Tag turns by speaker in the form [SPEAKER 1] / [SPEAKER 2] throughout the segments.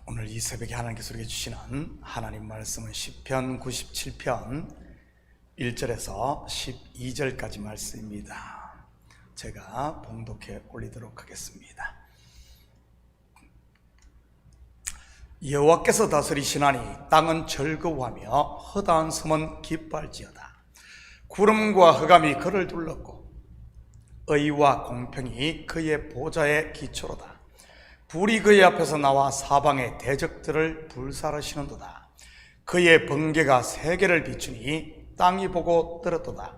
[SPEAKER 1] 오늘 이 새벽에 하나님께서 우리에게 주시는 하나님 말씀은 시편 97편 1절에서 12절까지 말씀입니다. 제가 봉독해 올리도록 하겠습니다. 여호와께서 다스리시나니 땅은 즐거워하며 허다한 섬은 기뻐할지어다. 구름과 흑암이 그를 둘렀고 의와 공평이 그의 보좌의 기초로다. 불이 그의 앞에서 나와 사방의 대적들을 불사르시는도다. 그의 번개가 세계를 비추니 땅이 보고 떨었도다.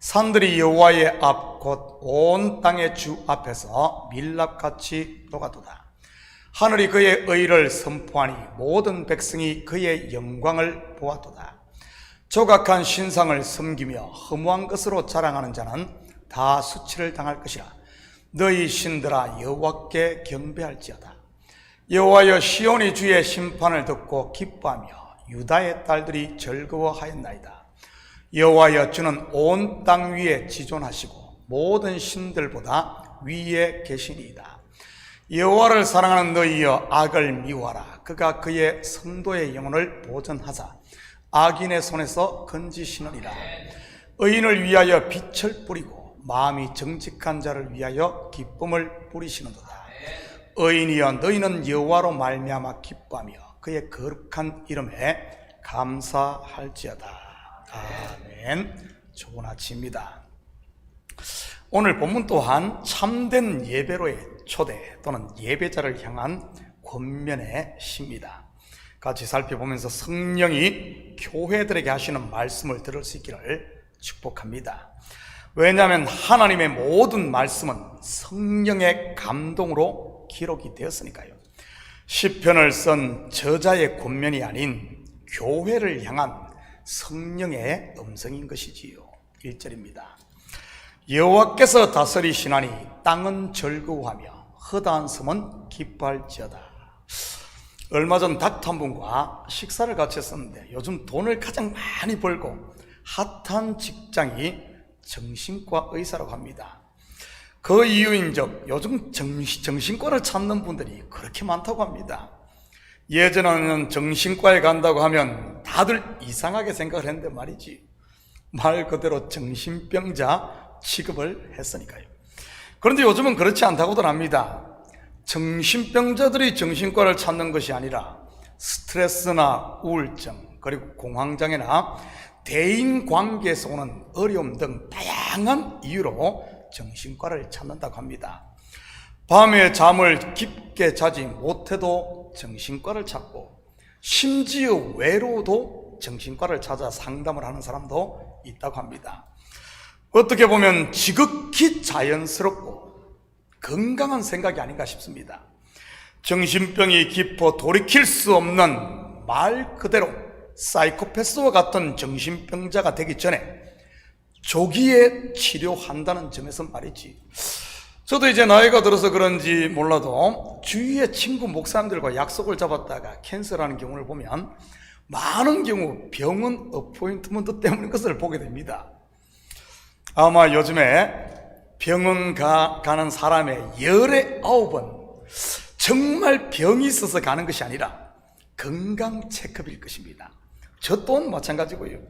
[SPEAKER 1] 산들이 여호와의 앞 곧 온 땅의 주 앞에서 밀랍같이 녹았도다. 하늘이 그의 의를 선포하니 모든 백성이 그의 영광을 보았도다. 조각한 신상을 섬기며 허무한 것으로 자랑하는 자는 다 수치를 당할 것이라. 너희 신들아 여호와께 경배할지어다. 여호와여 시온이 주의 심판을 듣고 기뻐하며 유다의 딸들이 즐거워하였나이다. 여호와여 주는 온 땅 위에 지존하시고 모든 신들보다 위에 계시니이다. 여호와를 사랑하는 너희여 악을 미워하라. 그가 그의 성도의 영혼을 보전하사 악인의 손에서 건지시느니라. 의인을 위하여 빛을 뿌리고 마음이 정직한 자를 위하여 기쁨을 뿌리시는도다. 의인이여 너희는 여호와로 말미암아 기뻐하며 그의 거룩한 이름에 감사할지어다. 아멘. 좋은 아침입니다. 오늘 본문 또한 참된 예배로의 초대 또는 예배자를 향한 권면의 시입니다. 같이 살펴보면서 성령이 교회들에게 하시는 말씀을 들을 수 있기를 축복합니다. 왜냐하면 하나님의 모든 말씀은 성령의 감동으로 기록이 되었으니까요. 시편을 쓴 저자의 권면이 아닌 교회를 향한 성령의 음성인 것이지요. 1절입니다. 여호와께서 다스리시나니 땅은 즐거워하며 허다한 섬은 기뻐할지어다. 얼마 전 닥터 한 분과 식사를 같이 했었는데 요즘 돈을 가장 많이 벌고 핫한 직장이 정신과 의사라고 합니다. 그 이유인즉 요즘 정신과를 찾는 분들이 그렇게 많다고 합니다. 예전에는 정신과에 간다고 하면 다들 이상하게 생각을 했는데 말이지, 말 그대로 정신병자 취급을 했으니까요. 그런데 요즘은 그렇지 않다고들 합니다. 정신병자들이 정신과를 찾는 것이 아니라 스트레스나 우울증 그리고 공황장애나 대인관계에서 오는 어려움 등 다양한 이유로 정신과를 찾는다고 합니다. 밤에 잠을 깊게 자지 못해도 정신과를 찾고 심지어 외로워도 정신과를 찾아 상담을 하는 사람도 있다고 합니다. 어떻게 보면 지극히 자연스럽고 건강한 생각이 아닌가 싶습니다. 정신병이 깊어 돌이킬 수 없는 말 그대로 사이코패스와 같은 정신병자가 되기 전에 조기에 치료한다는 점에서 말이지, 저도 이제 나이가 들어서 그런지 몰라도 주위의 친구 목사님들과 약속을 잡았다가 캔슬하는 경우를 보면 많은 경우 병원 어포인트먼트 때문인 것을 보게 됩니다. 아마 요즘에 병원 가는 사람의 열의 9은 정말 병이 있어서 가는 것이 아니라 건강 체크업일 것입니다. 저 또한 마찬가지고요.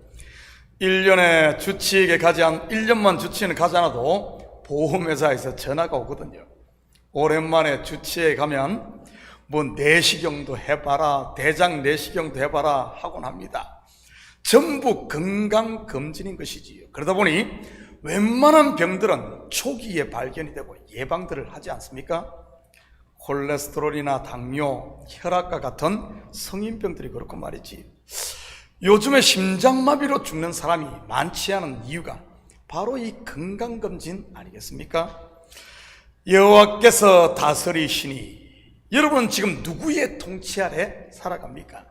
[SPEAKER 1] 1년에 주치의에 가지 1년만 주치의는 가지 않아도 보험회사에서 전화가 오거든요. 오랜만에 주치의에 가면 뭐 내시경도 해봐라, 대장 내시경도 해봐라 하곤 합니다. 전부 건강검진인 것이지요. 그러다 보니 웬만한 병들은 초기에 발견이 되고 예방들을 하지 않습니까? 콜레스테롤이나 당뇨, 혈압과 같은 성인병들이 그렇고 말이지, 요즘에 심장마비로 죽는 사람이 많지 않은 이유가 바로 이 건강검진 아니겠습니까? 여호와께서 다스리시니, 여러분은 지금 누구의 통치 아래 살아갑니까?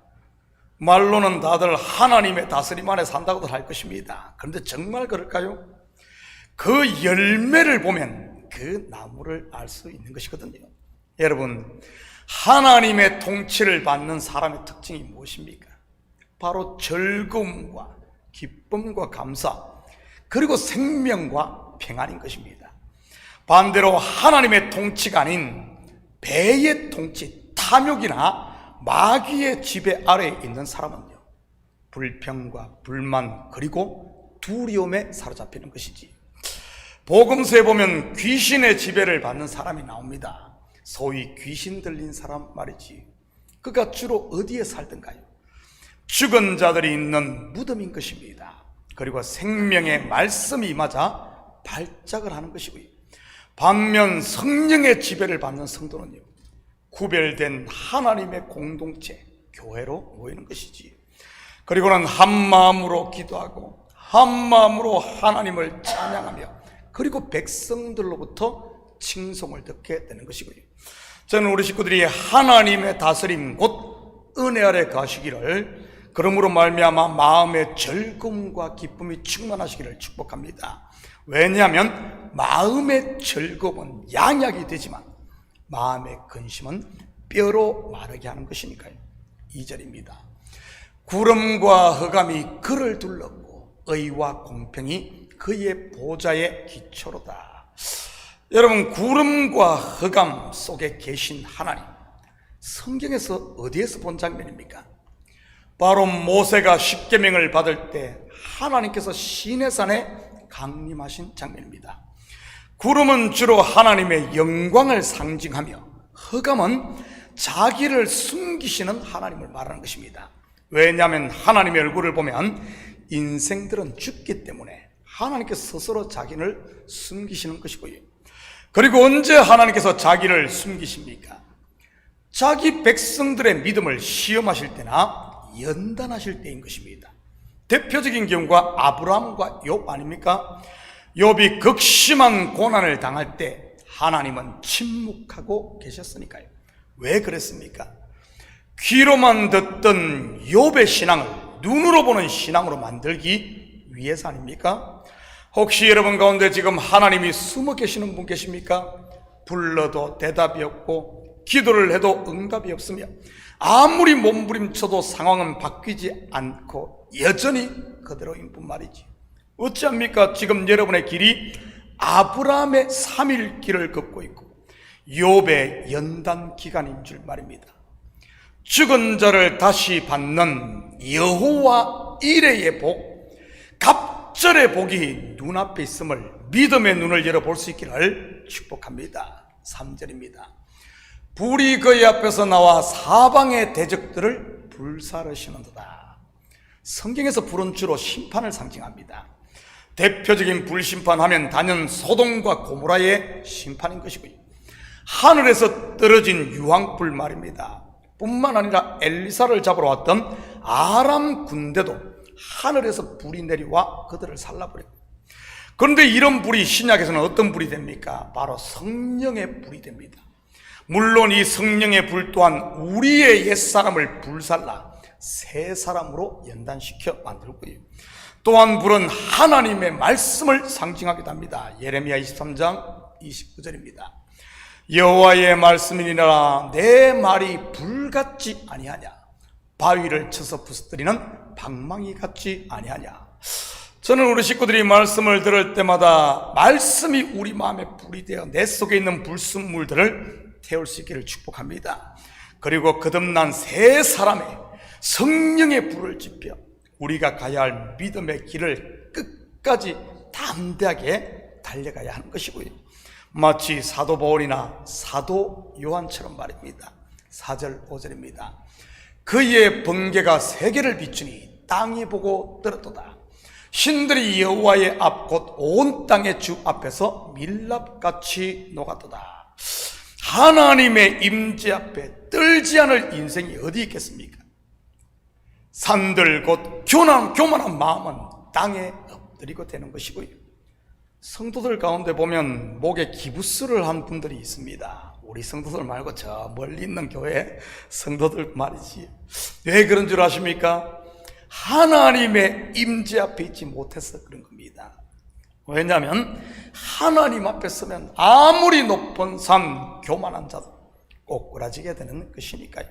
[SPEAKER 1] 말로는 다들 하나님의 다스림 안에 산다고들 할 것입니다. 그런데 정말 그럴까요? 그 열매를 보면 그 나무를 알 수 있는 것이거든요. 여러분, 하나님의 통치를 받는 사람의 특징이 무엇입니까? 바로 즐거움과 기쁨과 감사, 그리고 생명과 평안인 것입니다. 반대로 하나님의 통치가 아닌 배의 통치, 탐욕이나 마귀의 지배 아래에 있는 사람은요, 불평과 불만 그리고 두려움에 사로잡히는 것이지. 복음서에 보면 귀신의 지배를 받는 사람이 나옵니다. 소위 귀신 들린 사람 말이지. 그가 주로 어디에 살던가요? 죽은 자들이 있는 무덤인 것입니다. 그리고 생명의 말씀이 임하자 발작을 하는 것이고요. 반면 성령의 지배를 받는 성도는요, 구별된 하나님의 공동체, 교회로 모이는 것이지. 그리고는 한 마음으로 기도하고 한 마음으로 하나님을 찬양하며 그리고 백성들로부터 칭송을 듣게 되는 것이고요. 저는 우리 식구들이 하나님의 다스림 곧 은혜 아래 가시기를, 그러므로 말미암아 마음의 즐거움과 기쁨이 충만하시기를 축복합니다. 왜냐하면 마음의 즐거움은 양약이 되지만 마음의 근심은 뼈로 마르게 하는 것이니까요. 2절입니다. 구름과 흑암이 그를 둘렀고 의와 공평이 그의 보좌의 기초로다. 여러분, 구름과 흑암 속에 계신 하나님, 성경에서 어디에서 본 장면입니까? 바로 모세가 십계명을 받을 때 하나님께서 시내산에 강림하신 장면입니다. 구름은 주로 하나님의 영광을 상징하며 흑암은 자기를 숨기시는 하나님을 말하는 것입니다. 왜냐하면 하나님의 얼굴을 보면 인생들은 죽기 때문에 하나님께서 스스로 자기를 숨기시는 것이고요. 그리고 언제 하나님께서 자기를 숨기십니까? 자기 백성들의 믿음을 시험하실 때나 연단하실 때인 것입니다. 대표적인 경우가 아브라함과 욥 아닙니까? 욥이 극심한 고난을 당할 때 하나님은 침묵하고 계셨으니까요. 왜 그랬습니까? 귀로만 듣던 욥의 신앙을 눈으로 보는 신앙으로 만들기 위해서 아닙니까? 혹시 여러분 가운데 지금 하나님이 숨어 계시는 분 계십니까? 불러도 대답이 없고 기도를 해도 응답이 없으며 아무리 몸부림쳐도 상황은 바뀌지 않고 여전히 그대로인 뿐 말이지. 어찌합니까? 지금 여러분의 길이 아브라함의 3일 길을 걷고 있고 욥의 연단 기간인 줄 말입니다. 죽은 자를 다시 받는 여호와 이레의 복, 갑절의 복이 눈앞에 있음을 믿음의 눈을 열어볼 수 있기를 축복합니다. 3절입니다. 불이 그의 앞에서 나와 사방의 대적들을 불사르시는도다. 성경에서 불은 주로 심판을 상징합니다. 대표적인 불심판하면 단연 소돔과 고모라의 심판인 것이고요. 하늘에서 떨어진 유황불 말입니다. 뿐만 아니라 엘리사를 잡으러 왔던 아람 군대도 하늘에서 불이 내려와 그들을 살라버렸고, 그런데 이런 불이 신약에서는 어떤 불이 됩니까? 바로 성령의 불이 됩니다. 물론 이 성령의 불 또한 우리의 옛사람을 불살라 새 사람으로 연단시켜 만들고요. 또한 불은 하나님의 말씀을 상징하기도 합니다. 예레미야 23장 29절입니다. 여호와의 말씀이니라 내 말이 불같지 아니하냐, 바위를 쳐서 부서뜨리는 방망이 같지 아니하냐. 저는 우리 식구들이 말씀을 들을 때마다 말씀이 우리 마음에 불이 되어 내 속에 있는 불순물들을 태울 수 있기를 축복합니다. 그리고 거듭난 새 사람의 성령의 불을 지펴 우리가 가야 할 믿음의 길을 끝까지 담대하게 달려가야 하는 것이고요. 마치 사도 바울이나 사도 요한처럼 말입니다. 4절 5절입니다. 그의 번개가 세계를 비추니 땅이 보고 떨었도다. 신들이 여호와의 앞 곧 온 땅의 주 앞에서 밀랍같이 녹았도다. 하나님의 임재 앞에 떨지 않을 인생이 어디 있겠습니까? 산들 곧 교만한 마음은 땅에 엎드리고 되는 것이고요. 성도들 가운데 보면 목에 기부스를 한 분들이 있습니다. 우리 성도들 말고 저 멀리 있는 교회 성도들 말이지. 왜 그런 줄 아십니까? 하나님의 임재 앞에 있지 못해서 그런 겁니다. 왜냐하면 하나님 앞에 서면 아무리 높은 산 교만한 자도 꼬꾸라지게 되는 것이니까요.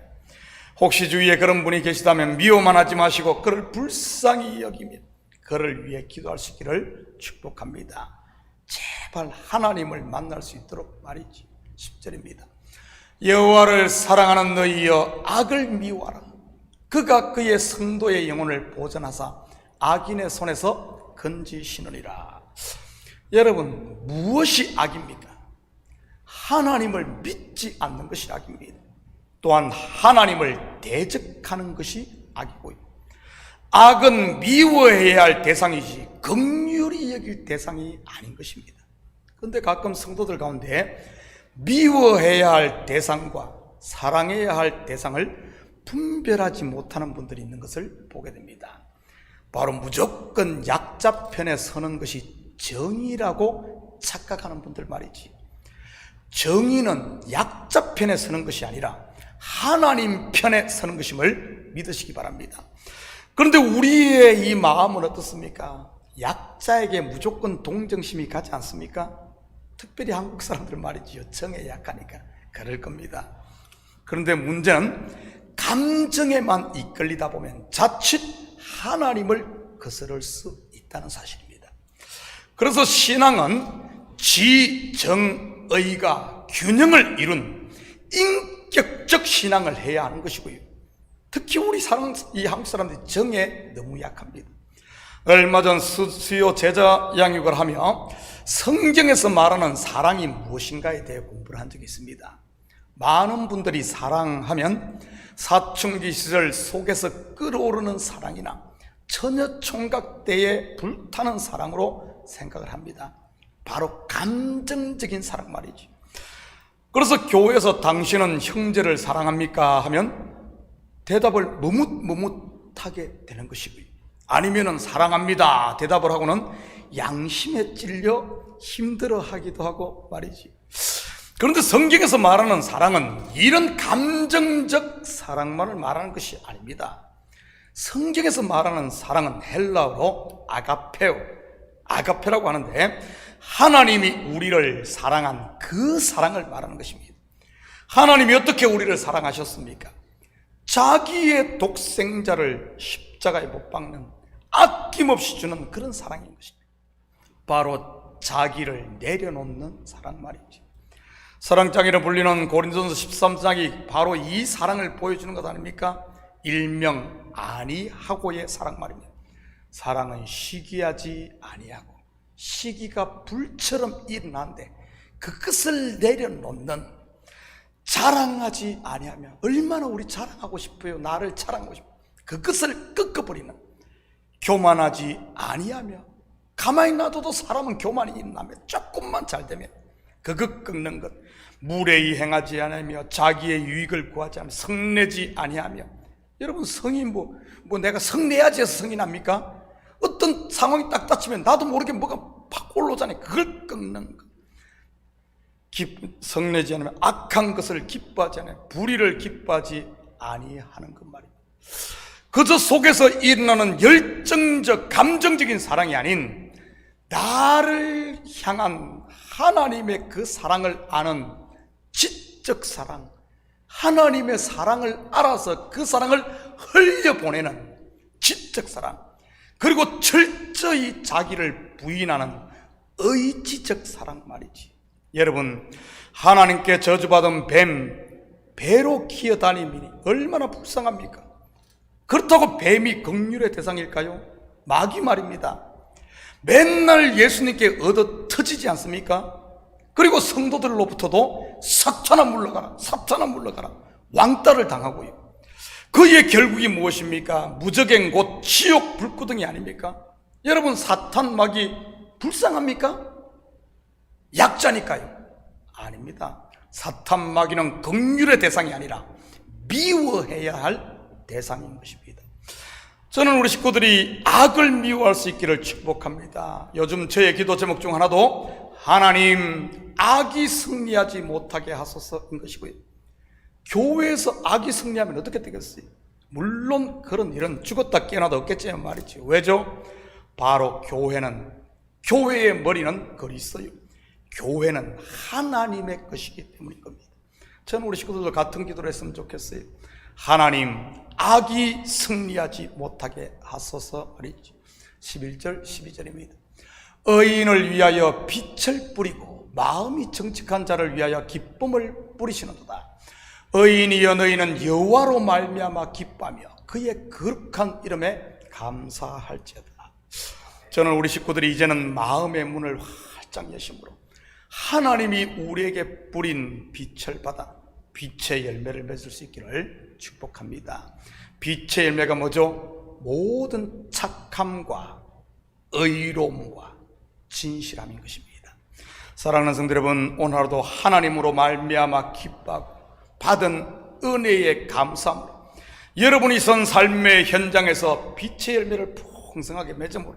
[SPEAKER 1] 혹시 주위에 그런 분이 계시다면 미워만 하지 마시고 그를 불쌍히 여기며 그를 위해 기도할 수 있기를 축복합니다. 제발 하나님을 만날 수 있도록 말이지. 10절입니다. 여호와를 사랑하는 너희여 악을 미워하라. 그가 그의 성도의 영혼을 보전하사 악인의 손에서 건지시느니라. 여러분, 무엇이 악입니까? 하나님을 믿지 않는 것이 악입니다. 또한 하나님을 대적하는 것이 악이고요. 악은 미워해야 할 대상이지 긍휼히 여길 대상이 아닌 것입니다. 그런데 가끔 성도들 가운데 미워해야 할 대상과 사랑해야 할 대상을 분별하지 못하는 분들이 있는 것을 보게 됩니다. 바로 무조건 약자 편에 서는 것이 정의라고 착각하는 분들 말이지. 정의는 약자 편에 서는 것이 아니라 하나님 편에 서는 것임을 믿으시기 바랍니다. 그런데 우리의 이 마음은 어떻습니까? 약자에게 무조건 동정심이 가지 않습니까? 특별히 한국 사람들 말이지요. 정에 약하니까 그럴 겁니다. 그런데 문제는 감정에만 이끌리다 보면 자칫 하나님을 거스를 수 있다는 사실입니다. 그래서 신앙은 지, 정, 의가 균형을 이룬 인격적 신앙을 해야 하는 것이고요. 특히 우리 이 한국 사람들이 정에 너무 약합니다. 얼마 전 수요 제자 양육을 하며 성경에서 말하는 사랑이 무엇인가에 대해 공부를 한 적이 있습니다. 많은 분들이 사랑하면 사춘기 시절 속에서 끓어오르는 사랑이나 처녀총각 때의 불타는 사랑으로 생각을 합니다. 바로 감정적인 사랑 말이죠. 그래서 교회에서 당신은 형제를 사랑합니까? 하면 대답을 머뭇머뭇하게 되는 것이고요. 아니면은 사랑합니다 대답을 하고는 양심에 찔려 힘들어하기도 하고 말이지. 그런데 성경에서 말하는 사랑은 이런 감정적 사랑만을 말하는 것이 아닙니다. 성경에서 말하는 사랑은 헬라어로 아가페라고 하는데 하나님이 우리를 사랑한 그 사랑을 말하는 것입니다. 하나님이 어떻게 우리를 사랑하셨습니까? 자기의 독생자를 십자가에 못 박는 아낌없이 주는 그런 사랑인 것입니다. 바로 자기를 내려놓는 사랑 말이지. 사랑장이라 불리는 고린도전서 13장이 바로 이 사랑을 보여주는 것 아닙니까? 일명 아니하고의 사랑 말입니다. 사랑은 시기하지 아니하고 시기가 불처럼 일어나는데 그것을 내려놓는, 자랑하지 아니하며, 얼마나 우리 자랑하고 싶어요. 나를 자랑하고 싶어요. 그것을 꺾어버리는, 교만하지 아니하며, 가만히 놔둬도 사람은 교만이 일어나면 조금만 잘 되면 그것 꺾는 것, 무례히 행하지 아니하며 자기의 유익을 구하지 않으며 성내지 아니하며. 여러분, 성이 뭐 내가 성내야지 해서 성이 납니까? 어떤 상황이 딱 닥치면 나도 모르게 뭐가 팍 올라오잖아요. 그걸 꺾는 것. 성내지 않으면 악한 것을 기뻐하지 않아요. 불의를 기뻐하지 아니하는 것 말입니다. 그저 속에서 일어나는 열정적 감정적인 사랑이 아닌 나를 향한 하나님의 그 사랑을 아는 지적 사랑, 하나님의 사랑을 알아서 그 사랑을 흘려보내는 지적 사랑, 그리고 철저히 자기를 부인하는 의지적 사랑 말이지. 여러분, 하나님께 저주받은 배로 기어다니니 얼마나 불쌍합니까? 그렇다고 뱀이 긍휼의 대상일까요? 마귀 말입니다. 맨날 예수님께 얻어 터지지 않습니까? 그리고 성도들로부터도 사탄아 물러가라, 사탄아 물러가라, 왕따를 당하고요. 그의 결국이 무엇입니까? 무적행 곧 지옥 불구덩이 아닙니까? 여러분, 사탄 마귀 불쌍합니까? 약자니까요. 아닙니다. 사탄 마귀는 긍휼의 대상이 아니라 미워해야 할 대상인 것입니다. 저는 우리 식구들이 악을 미워할 수 있기를 축복합니다. 요즘 저의 기도 제목 중 하나도 하나님, 악이 승리하지 못하게 하소서인 것이고요. 교회에서 악이 승리하면 어떻게 되겠어요? 물론 그런 일은 죽었다 깨어나도 없겠지만 말이죠. 왜죠? 바로 교회의 머리는 그리스도요, 교회는 하나님의 것이기 때문인 겁니다. 저는 우리 식구들도 같은 기도를 했으면 좋겠어요. 하나님, 악이 승리하지 못하게 하소서 말이죠. 11절 12절입니다. 의인을 위하여 빛을 뿌리고 마음이 정직한 자를 위하여 기쁨을 뿌리시는도다. 의인이여 너희는 여호와로 말미암아 기뻐하며 그의 거룩한 이름에 감사할지어다. 저는 우리 식구들이 이제는 마음의 문을 활짝 여심으로 하나님이 우리에게 뿌린 빛을 받아 빛의 열매를 맺을 수 있기를 축복합니다. 빛의 열매가 뭐죠? 모든 착함과 의로움과 진실함인 것입니다. 사랑하는 성도 여러분, 오늘 하루도 하나님으로 말미암아 기뻐하고 받은 은혜에 감사함으로 여러분이 선 삶의 현장에서 빛의 열매를 풍성하게 맺음으로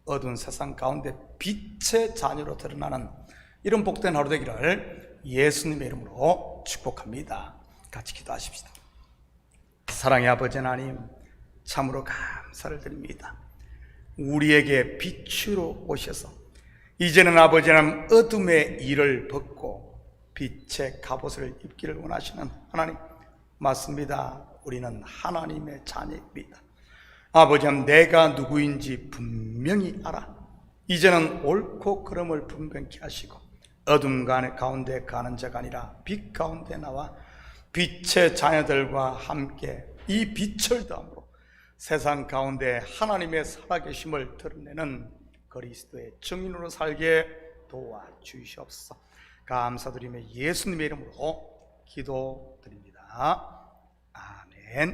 [SPEAKER 1] 어두운 세상 가운데 빛의 자녀로 드러나는 이런 복된 하루 되기를 예수님의 이름으로 축복합니다. 같이 기도하십시다. 사랑의 아버지 하나님, 참으로 감사를 드립니다. 우리에게 빛으로 오셔서 이제는 아버지 하나님 어둠의 일을 벗고 빛의 갑옷을 입기를 원하시는 하나님, 맞습니다. 우리는 하나님의 자녀입니다. 아버지 하나님, 내가 누구인지 분명히 알아. 이제는 옳고 그름을 분명히 하시고 어둠 가운데 가는 자가 아니라 빛 가운데 나와 빛의 자녀들과 함께 이 빛을 담으로 세상 가운데 하나님의 살아계심을 드러내는 그리스도의 증인으로 살게 도와주시옵소서. 감사드리며 예수님의 이름으로 기도드립니다. 아멘.